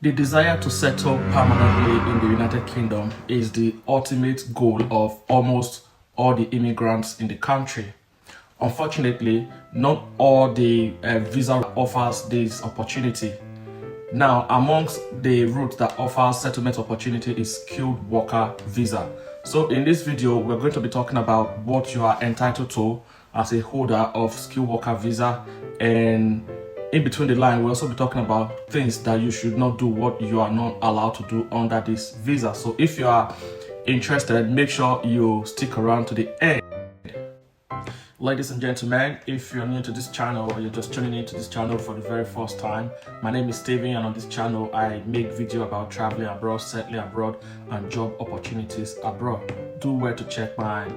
The desire to settle permanently in the United Kingdom is the ultimate goal of almost all the immigrants in the country. Unfortunately, not all the visa offers this opportunity. Now, amongst the routes that offers settlement opportunity is skilled worker visa. So in this video, we're going to be talking about what you are entitled to as a holder of skilled worker visa, and in between the line, we'll also be talking about things that you should not do, what you are not allowed to do under this visa. So if you are interested, make sure you stick around to the end. Ladies and gentlemen, if you're new to this channel or you're just tuning into this channel for the very first time, my name is Steven, and on this channel I make video about traveling abroad, settling abroad, and job opportunities abroad. Do well to check my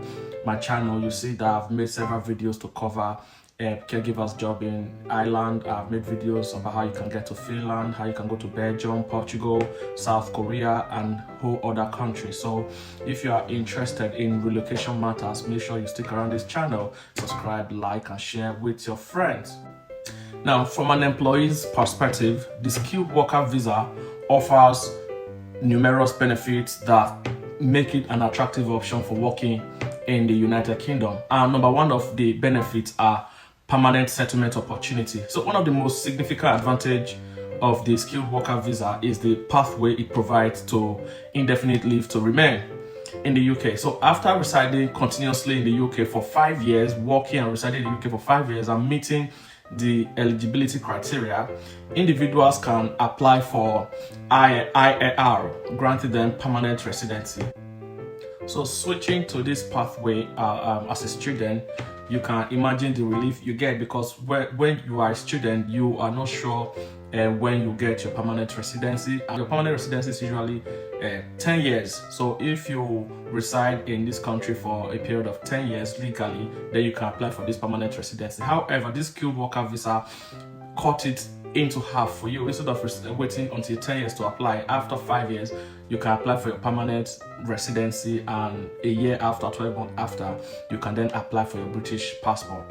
channel. You see that I've made several videos to cover caregivers job in Ireland. I've made videos about how you can get to Finland, how you can go to Belgium, Portugal, South Korea, and whole other countries. So if you are interested in relocation matters, make sure you stick around this channel, subscribe, like, and share with your friends. Now, from an employee's perspective, the skilled worker visa offers numerous benefits that make it an attractive option for working in the United Kingdom. And number one of the benefits are permanent settlement opportunity. So one of the most significant advantage of the skilled worker visa is the pathway it provides to indefinite leave to remain in the UK. So after residing continuously in the UK for 5 years, working and residing in the UK for 5 years and meeting the eligibility criteria, individuals can apply for ILR, granting them permanent residency. So switching to this pathway as a student, you can imagine the relief you get, because when you are a student, you are not sure when you get your permanent residency. And your permanent residency is usually 10 years. So if you reside in this country for a period of 10 years legally, then you can apply for this permanent residency. However, this skilled worker visa cut it into half for you. Instead of waiting until 10 years to apply, after 5 years you can apply for your permanent residency, and a year after, 12 months after, you can then apply for your British passport.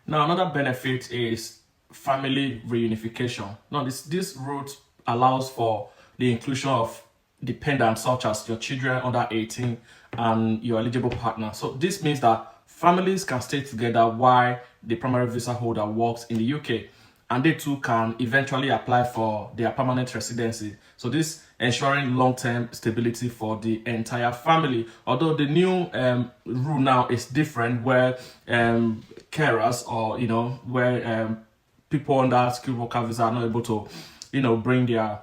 Now, another benefit is family reunification. Now, this route allows for the inclusion of dependents such as your children under 18 and your eligible partner. So this means that families can stay together while the primary visa holder works in the UK, and they too can eventually apply for their permanent residency. So this ensuring long-term stability for the entire family. Although the new rule now is different, where carers, or where people under skilled worker visa are not able to bring their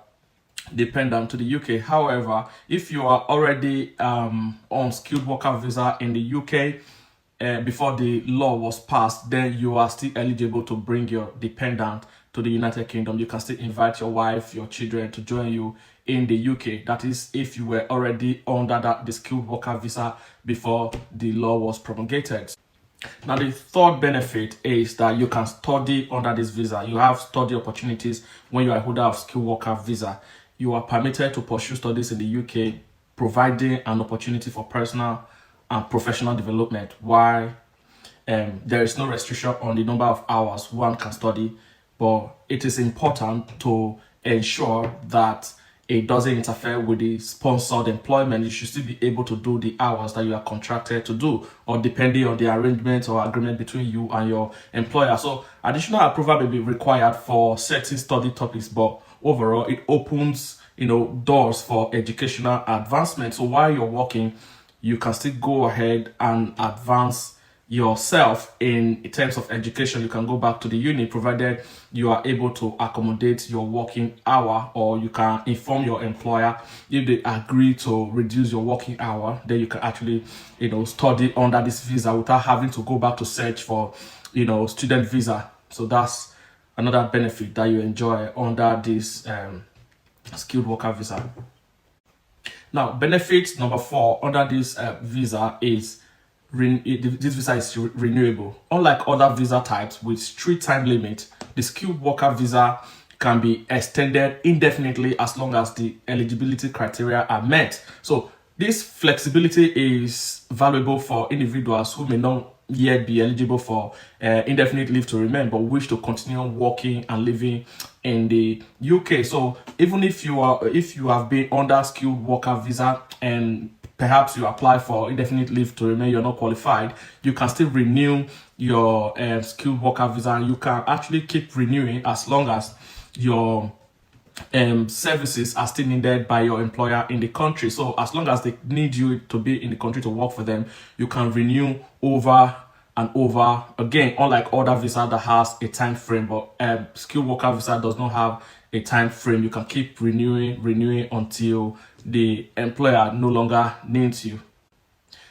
dependent to the UK. However, if you are already on skilled worker visa in the UK before the law was passed, then you are still eligible to bring your dependent to the United Kingdom. You can still invite your wife, your children to join you in the UK. That is, if you were already under the skilled worker visa before the law was promulgated. Now, the third benefit is that you can study under this visa. You have study opportunities when you are a holder of skilled worker visa. You are permitted to pursue studies in the UK, providing an opportunity for personal and professional development, while there is no restriction on the number of hours one can study. But it is important to ensure that it doesn't interfere with the sponsored employment. You should still be able to do the hours that you are contracted to do, or depending on the arrangement or agreement between you and your employer. So additional approval may be required for certain study topics, but overall it opens doors for educational advancement. So while you're working, you can still go ahead and advance yourself in terms of education. You can go back to the uni, provided you are able to accommodate your working hour, or you can inform your employer. If they agree to reduce your working hour, then you can actually study under this visa without having to go back to search for student visa. So that's another benefit that you enjoy under this skilled worker visa. Now, benefit number 4 under this visa is this visa is renewable. Unlike other visa types with strict time limit, the skilled worker visa can be extended indefinitely as long as the eligibility criteria are met. So this flexibility is valuable for individuals who may not yet be eligible for indefinite leave to remain, but wish to continue working and living in the UK. So even if you have been under skilled worker visa and perhaps you apply for indefinite leave to remain, you're not qualified, you can still renew your skilled worker visa, and you can actually keep renewing as long as your services are still needed by your employer in the country. So as long as they need you to be in the country to work for them, you can renew over and over again, unlike other visa that has a time frame. But skilled worker visa does not have a time frame. You can keep renewing until the employer no longer needs you.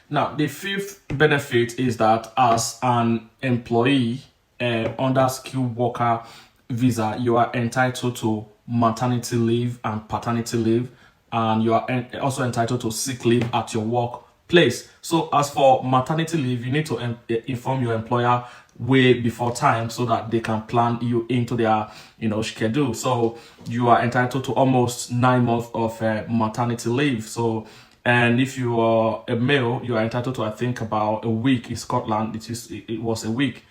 Now, the fifth benefit is that as an employee under skilled worker visa, you are entitled to maternity leave and paternity leave, and you are also entitled to sick leave at your workplace. So as for maternity leave, you need to inform your employer way before time so that they can plan you into their schedule. So you are entitled to almost 9 months of maternity leave. So, and if you are a male, you are entitled to, I think, about a week. In Scotland it was a week.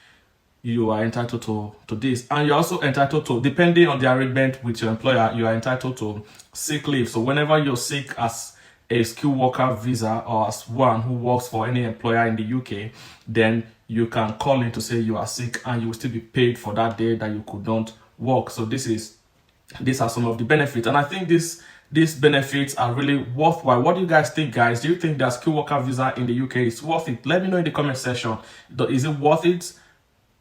You are entitled to this, and you're also entitled to, depending on the arrangement with your employer, you are entitled to sick leave. So whenever you're sick as a skilled worker visa or as one who works for any employer in the UK, then you can call in to say you are sick, and you will still be paid for that day that you could not work. So these are some of the benefits, and I think these benefits are really worthwhile. What do you guys think, guys? Do you think that skilled worker visa in the UK is worth it? Let me know in the comment section. Is it worth it?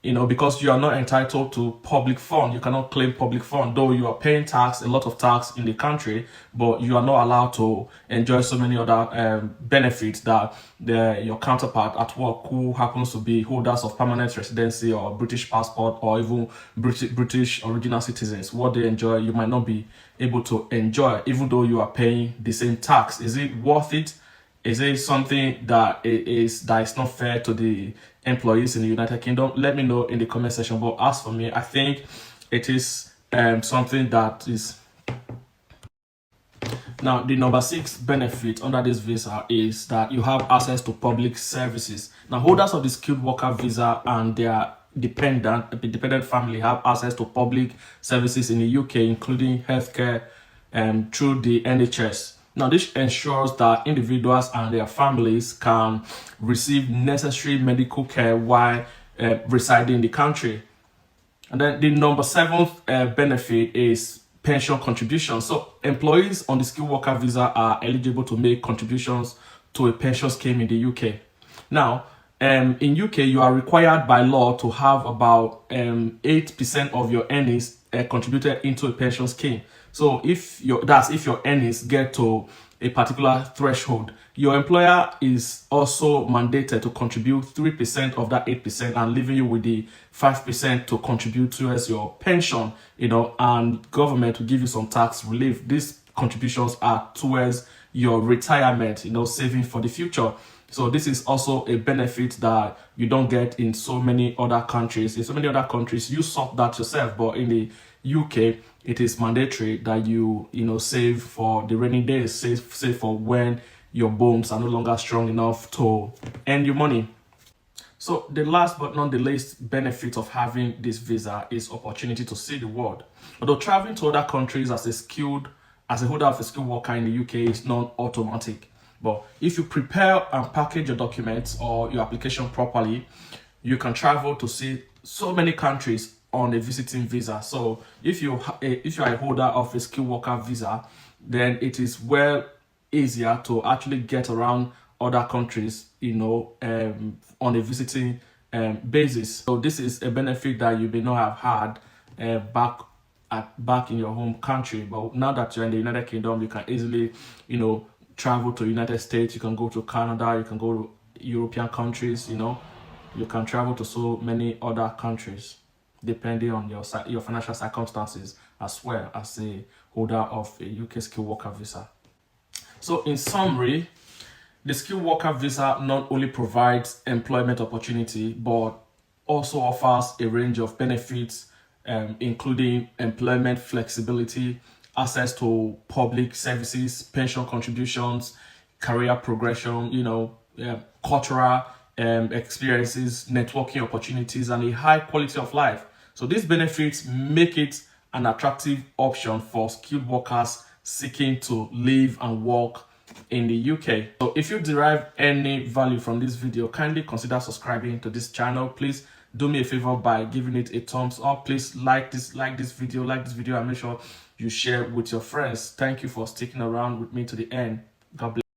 Because you are not entitled to public fund. You cannot claim public fund, though you are paying tax, a lot of tax in the country, but you are not allowed to enjoy so many other benefits that your counterpart at work, who happens to be holders of permanent residency or British passport or even British original citizens, what they enjoy, you might not be able to enjoy, even though you are paying the same tax. Is it worth it? Is it something that is not fair to the employees in the United Kingdom? Let me know in the comment section. But as for me, I think it is something that is. Now, the number 6 benefit under this visa is that you have access to public services. Now, holders of the skilled worker visa and their dependent family have access to public services in the UK, including healthcare through the NHS. Now, this ensures that individuals and their families can receive necessary medical care while residing in the country. And then the number 7th benefit is pension contributions. So employees on the skilled worker visa are eligible to make contributions to a pension scheme in the UK. Now, in UK, you are required by law to have about 8% of your earnings contributed into a pension scheme. So if your earnings get to a particular threshold, your employer is also mandated to contribute 3% of that 8% and leaving you with the 5% to contribute towards your pension, and government will give you some tax relief. These contributions are towards your retirement, saving for the future. So this is also a benefit that you don't get in so many other countries. In so many other countries, you sort that yourself, but in the UK, it is mandatory that you save for the rainy days, save for when your bones are no longer strong enough to earn you money. So the last but not the least benefit of having this visa is opportunity to see the world. Although traveling to other countries as a holder of a skilled worker in the UK is not automatic, but if you prepare and package your documents or your application properly, you can travel to see so many countries on a visiting visa. So if you are a holder of a skilled worker visa, then it is well easier to actually get around other countries, on a visiting basis. So this is a benefit that you may not have had back in your home country, but now that you're in the United Kingdom, you can easily, travel to United States. You can go to Canada. You can go to European countries. You can travel to so many other countries, depending on your financial circumstances, as well as a holder of a UK skilled worker visa. So in summary, the skilled worker visa not only provides employment opportunity, but also offers a range of benefits, including employment flexibility, access to public services, pension contributions, career progression, cultural experiences, networking opportunities, and a high quality of life. So these benefits make it an attractive option for skilled workers seeking to live and work in the UK. So if you derive any value from this video, kindly consider subscribing to this channel. Please do me a favor by giving it a thumbs up. Please like this video, and make sure you share with your friends. Thank you for sticking around with me to the end. God bless.